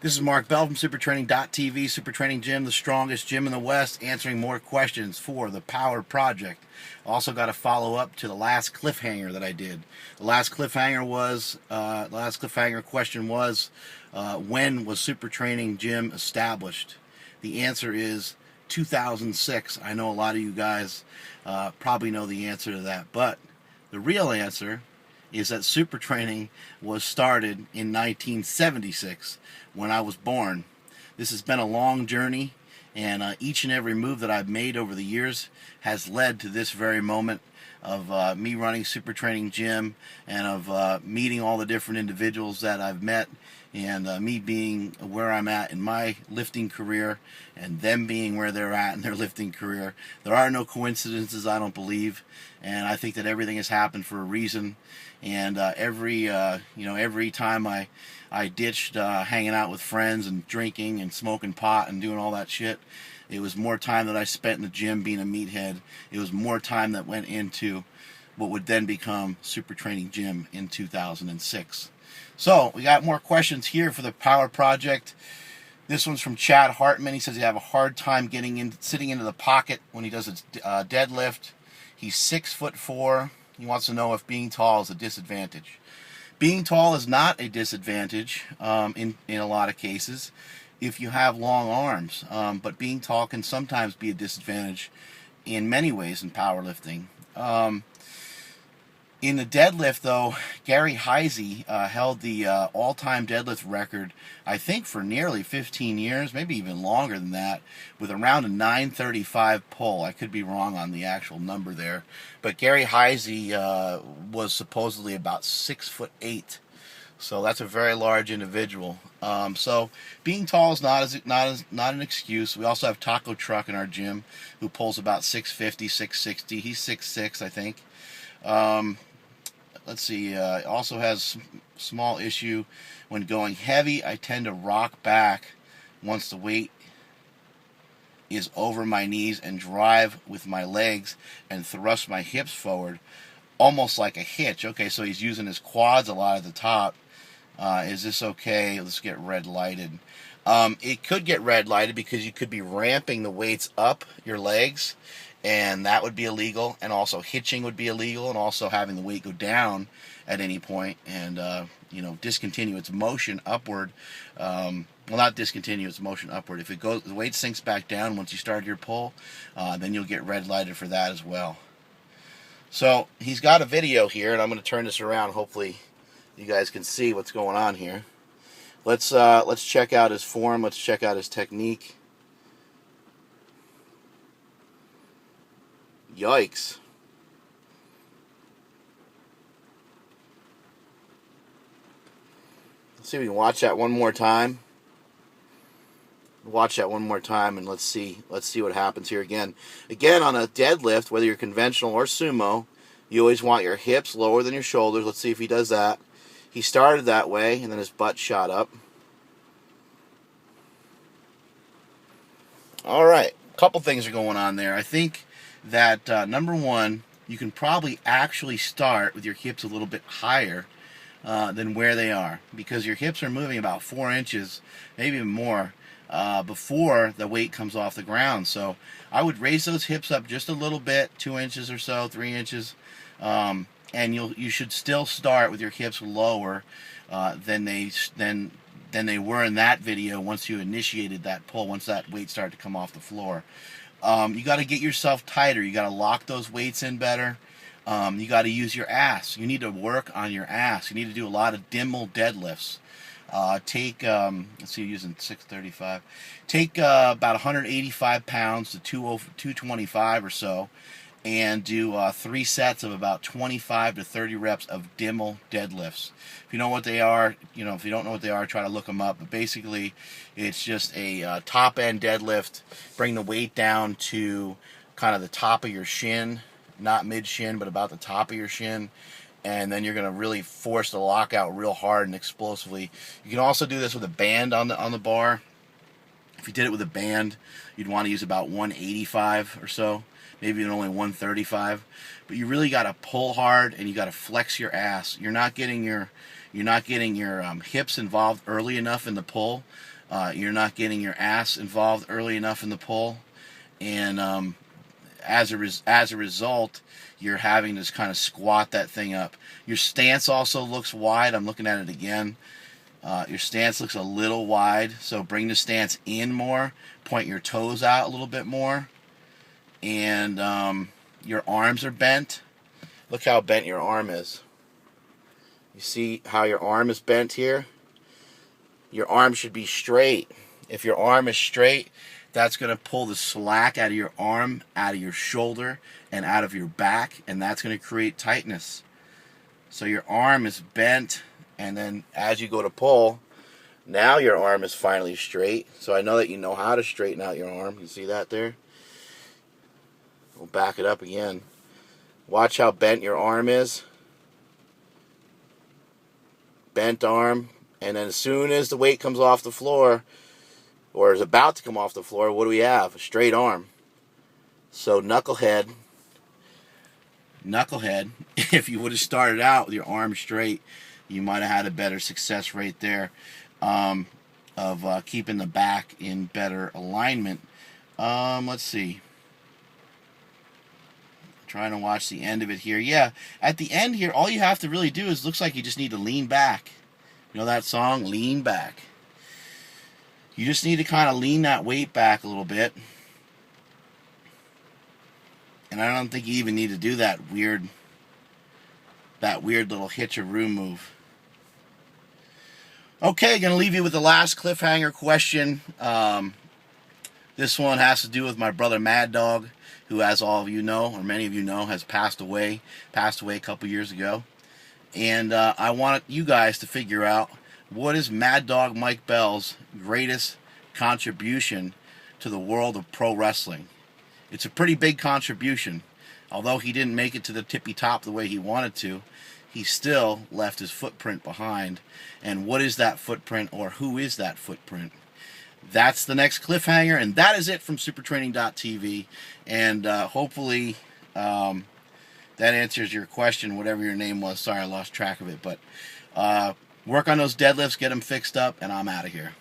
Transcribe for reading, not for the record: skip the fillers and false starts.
This is Mark Bell from supertraining.tv, Super Training Gym, the strongest gym in the West, answering more questions for the Power Project. Also got a follow up to the last cliffhanger that I did. The last cliffhanger question was, when was Super Training Gym established? The answer is 2006. I know a lot of you guys probably know the answer to that, but the real answer is that super training was started in 1976 when I was born. This has been a long journey, and each and every move that I've made over the years has led to this very moment of me running Super Training Gym and of meeting all the different individuals that I've met, and me being where I'm at in my lifting career and them being where they're at in their lifting career. There are no coincidences, I don't believe, and I think that everything has happened for a reason. And every time I ditched hanging out with friends and drinking and smoking pot and doing all that shit, it was more time that I spent in the gym being a meathead. It was more time that went into what would then become Super Training Gym in 2006. So we got more questions here for the Power Project. This one's from Chad Hartman. He says he have a hard time sitting into the pocket when he does his deadlift. He's 6'4". He wants to know if being tall is a disadvantage. Being tall is not a disadvantage in a lot of cases if you have long arms. But being tall can sometimes be a disadvantage in many ways in powerlifting. In the deadlift, though, Gary Heisey held the all-time deadlift record, I think, for nearly 15 years, maybe even longer than that, with around a 935 pull. I could be wrong on the actual number there, but Gary Heisey was supposedly about 6'8", so that's a very large individual. So being tall is not an excuse. We also have Taco Truck in our gym, who pulls about 650, 660. He's 6'6", I think. Let's see, also has small issue when going heavy. I tend to rock back once the weight is over my knees and drive with my legs and thrust my hips forward, almost like a hitch. Okay, so he's using his quads a lot at the top. Is this okay? Let's get red lighted. It could get red lighted because you could be ramping the weights up your legs, and that would be illegal, and also hitching would be illegal, and also having the weight go down at any point and discontinue its motion upward. Well, not discontinue its motion upward. If the weight sinks back down once you start your pull, then you'll get red lighted for that as well. So he's got a video here, and I'm going to turn this around. Hopefully you guys can see what's going on here. Let's check out his form. Let's check out his technique. Yikes. Let's see if we can watch that one more time. Watch that one more time, and let's see what happens here again. Again, on a deadlift, whether you're conventional or sumo, you always want your hips lower than your shoulders. Let's see if he does that. He started that way, and then his butt shot up. All right, a couple things are going on there. I think that number one, you can probably actually start with your hips a little bit higher than where they are, because your hips are moving about 4 inches, maybe even more, before the weight comes off the ground. So I would raise those hips up just a little bit, 2 inches or so, 3 inches, and you should still start with your hips lower than they were in that video once you initiated that pull, once that weight started to come off the floor. You got to get yourself tighter. You got to lock those weights in better. You got to use your ass. You need to work on your ass. You need to do a lot of Dimmel deadlifts. Let's see, you're using 635. Take about 185 pounds to 225 or so, and do 3 sets of about 25 to 30 reps of Dimmel deadlifts. If you know what they are, if you don't know what they are, try to look them up. But basically, it's just a top end deadlift. Bring the weight down to kind of the top of your shin, not mid shin, but about the top of your shin. And then you're going to really force the lockout real hard and explosively. You can also do this with a band on the bar. If you did it with a band, you'd want to use about 185 or so, maybe even only 135. But you really got to pull hard, and you got to flex your ass. You're not getting your You're not getting your hips involved early enough in the pull. You're not getting your ass involved early enough in the pull. And as a result, you're having to kind of squat that thing up. Your stance also looks wide. I'm looking at it again. Your stance looks a little wide, so bring the stance in more. Point your toes out a little bit more. And your arms are bent. Look how bent your arm is. You see how your arm is bent here? Your arm should be straight. If your arm is straight, that's going to pull the slack out of your arm, out of your shoulder, and out of your back, and that's going to create tightness. So your arm is bent, and then as you go to pull, now your arm is finally straight. So I know that you know how to straighten out your arm. You see that there? We'll back it up again. Watch how bent your arm is. Bent arm. And then as soon as the weight comes off the floor, or is about to come off the floor, what do we have? A straight arm. So knucklehead, if you would have started out with your arm straight, you might have had a better success rate there of keeping the back in better alignment. Let's see. Trying to watch the end of it here. Yeah, at the end here, all you have to really do is, looks like you just need to lean back. You know that song, Lean Back? You just need to kind of lean that weight back a little bit. And I don't think you even need to do that weird little hitcheroo move. Okay, going to leave you with the last cliffhanger question. This one has to do with my brother Mad Dog, who, as all of you know, or many of you know, has passed away a couple years ago. And I want you guys to figure out, what is Mad Dog Mike Bell's greatest contribution to the world of pro wrestling? It's a pretty big contribution. Although he didn't make it to the tippy top the way he wanted to, he still left his footprint behind. And what is that footprint, or who is that footprint? That's the next cliffhanger, and that is it from supertraining.tv. And hopefully that answers your question, whatever your name was. Sorry, I lost track of it. But work on those deadlifts, get them fixed up, and I'm out of here.